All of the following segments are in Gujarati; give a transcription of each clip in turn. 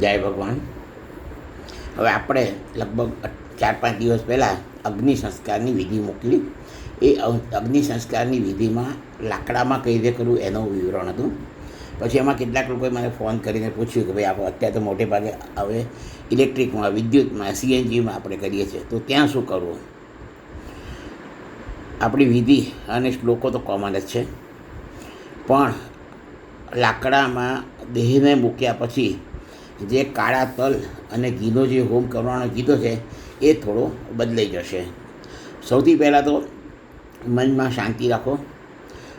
જય ભગવાન. હવે આપણે લગભગ 4-5 દિવસ પહેલાં અગ્નિ સંસ્કારની વિધિ મોકલી. એ અગ્નિ સંસ્કારની વિધિમાં લાકડામાં કઈ રીતે કરવું એનું વિવરણ હતું. પછી એમાં કેટલાક લોકોએ મને ફોન કરીને પૂછ્યું કે ભાઈ આપણે અત્યારે તો મોટે ભાગે હવે ઇલેક્ટ્રિકમાં, વિદ્યુતમાં, સીએનજીમાં આપણે કરીએ છીએ, તો ત્યાં શું કરવું. આપણી વિધિ અને શ્લોકો તો કોમન જ છે, પણ લાકડામાં દેહને મૂક્યા પછી જે કાળા તલ અને ઘીનો જે હોમ કરવાનો કીધો છે એ થોડો બદલાઈ જશે. સૌથી પહેલાં તો મનમાં શાંતિ રાખો.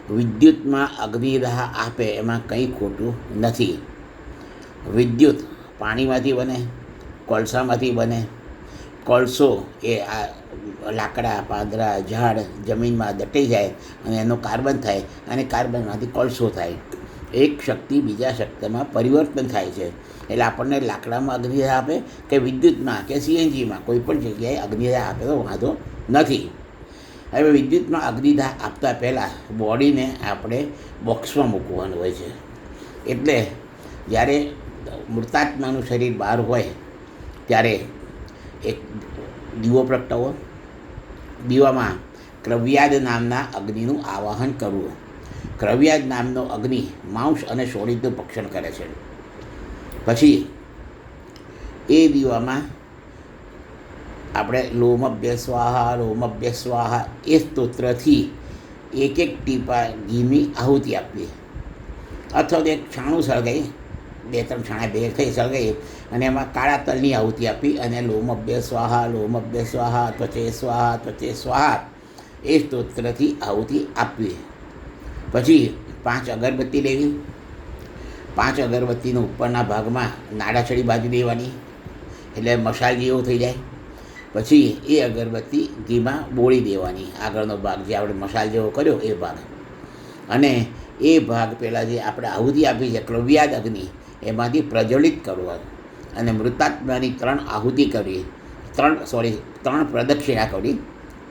વિદ્યુતમાં અગ્નિદાહ આપે એમાં કંઈ ખોટું નથી. વિદ્યુત પાણીમાંથી બને, કોલસામાંથી બને. કોલસો એ આ લાકડા, પાંદડા, ઝાડ જમીનમાં દટાઈ જાય અને એનો કાર્બન થાય અને કાર્બનમાંથી કોલસો થાય. એક શક્તિ બીજા શક્તિમાં પરિવર્તન થાય છે. એટલે આપણને લાકડામાં અગ્નિદાહ આપે કે વિદ્યુતમાં કે સીએનજીમાં કોઈ પણ જગ્યાએ અગ્નિદાહ આપે તો વાંધો નથી. હવે વિદ્યુતમાં અગ્નિદાહ આપતા પહેલાં બોડીને આપણે બોક્સમાં મૂકવાનું હોય છે. એટલે જ્યારે મૃતાત્માનું શરીર બહાર હોય ત્યારે એક દીવો પ્રગટાવો. દીવામાં ક્રવ્યાદ નામના અગ્નિનું આવાહન કરવું. ક્રવ્યાદ નામનો અગ્નિ માંસ અને શોણિતનું ભક્ષણ કરે છે. પછી એ દીવામાં આપણે લોમભ્ય સ્વાહા, લોમભ્ય સ્વાહા એ સ્તોત્રથી એક ટીપા ઘીની આહુતિ આપવી. અથવા તો એક છાણું સળગાવી, 2-3 છાણા ભેગા થઈ સળગાવી અને એમાં કાળા તલની આહુતિ આપી અને લોમભ્ય સ્વાહા, લોમભ્ય સ્વાહા, ત્વચે સ્વાહા, ત્વચે સ્વાહા એ સ્તોત્રથી આહુતિ આપવી. પછી 5 અગરબત્તી લેવી. 5 અગરબત્તીનો ઉપરના ભાગમાં નાડાછડી બાજુ દેવાની, એટલે મશાલ જેવો થઈ જાય. પછી એ અગરબત્તી ઘીમાં બોળી દેવાની, આગળનો ભાગ જે આપણે મશાલ જેવો કર્યો એ ભાગ. અને એ ભાગ પહેલાં જે આપણે આહુતિ આપી છે ક્રવ્યાદ અગ્નિ, એમાંથી પ્રજ્વલિત કરવા અને મૃતાત્માની 3 આહુતિ કરવી. 3 પ્રદક્ષિણા કરવી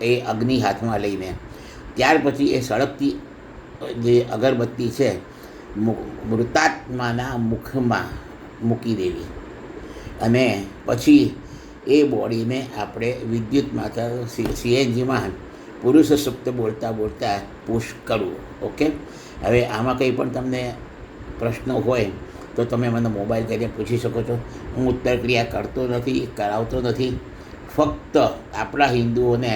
એ અગ્નિ હાથમાં લઈને. ત્યાર પછી એ સળગતી જે અગરબત્તી છે મૃતાત્માના મુખમાં મૂકી દેવી. અને પછી એ બોડીને આપણે વિદ્યુતમાં સીએનજીમાં પુરુષ સૂક્ત બોલતા બોલતા પુશ કરવું. ઓકે. હવે આમાં કંઈ પણ તમને પ્રશ્ન હોય તો તમે મને મોબાઈલ કરીને પૂછી શકો છો. હું ઉત્તર ક્રિયા કરતો નથી, કરાવતો નથી. ફક્ત આપણા હિન્દુઓને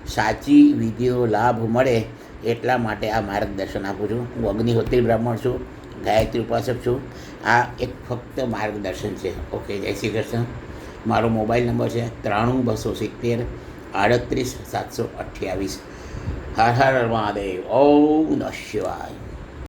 સાચી વિધિનો લાભ મળે એટલા માટે આ માર્ગદર્શન આપું છું. હું અગ્નિહોત્રી બ્રાહ્મણ છું, ગાયત્રી ઉપાસક છું. આ એક ફક્ત માર્ગદર્શન છે. ઓકે. જય શ્રી કૃષ્ણ. મારો મોબાઈલ નંબર છે 93 270 38 728. હર હર મહાદેવ. ઓમ નમઃ શિવાય.